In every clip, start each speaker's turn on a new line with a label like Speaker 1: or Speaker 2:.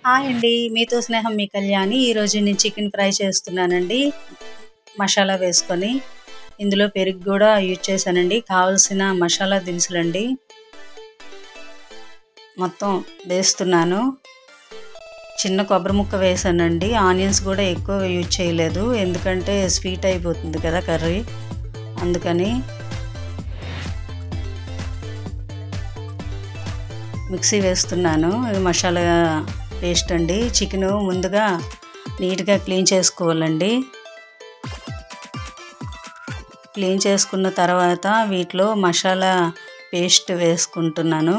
Speaker 1: Hi అండి. మీతో స్నేహం మీ కళ్యాణి. ఈరోజు నేను చికెన్ ఫ్రై చేస్తున్నానండి. మసాలా వేసుకొని. ఇందులో పెరుగు గూడా యూజ్ చేశానండి. కావాల్సిన మసాలా దినుసులండి. మొత్తం వేస్తున్నాను. చిన్న కొబ్బరి ముక్క వేసానండి. ఆనియన్స్ కూడా ఎక్కువ యూజ్ చేయలేదు. ఎందుకంటే స్వీట్ అయిపోతుంది కదా కర్రీ. అందుకని మిక్సీ వేస్తున్నాను. ఇది మసాలా పేస్ట్ అండి. చికెన్ ముందుగా నీట్గా క్లీన్ చేసుకోవాలండి. క్లీన్ చేసుకున్న తర్వాత వీటిలో మసాలా పేస్ట్ వేసుకుంటున్నాను.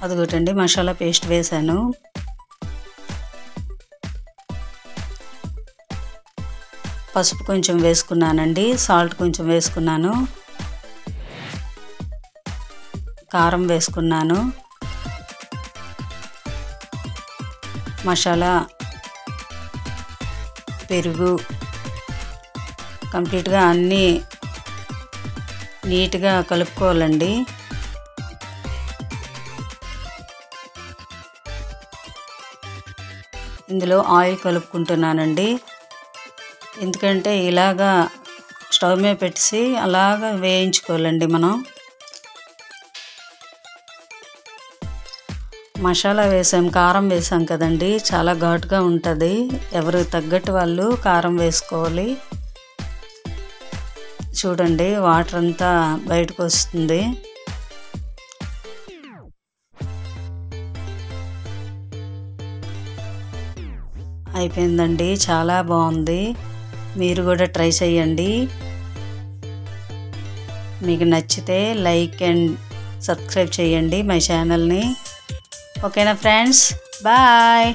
Speaker 1: అదిగోటండి మసాలా పేస్ట్ వేసాను. పసుపు కొంచెం వేసుకున్నానండి. సాల్ట్ కొంచెం వేసుకున్నాను. కారం వేసుకున్నాను. మసాలా, పెరుగు కంప్లీట్గా అన్నీ నీట్గా కలుపుకోవాలండి. ఇందులో ఆయిల్ కలుపుకుంటున్నానండి. ఎందుకంటే ఇలాగా స్టవ్ మీద పెట్టి అలాగా వేయించుకోవాలండి మనం. మసాలా వేసాం, కారం వేసాం కదండి, చాలా ఘాటుగా ఉంటుంది. ఎవరు తగ్గట్టు వాళ్ళు కారం వేసుకోవాలి. చూడండి వాటర్ అంతా బయటకు వస్తుంది. అయిపోయిందండి, చాలా బాగుంది. మీరు కూడా ట్రై చేయండి. మీకు నచ్చితే లైక్ అండ్ సబ్స్క్రైబ్ చేయండి మై ఛానల్ని. ఓకేనా ఫ్రెండ్స్, బాయ్.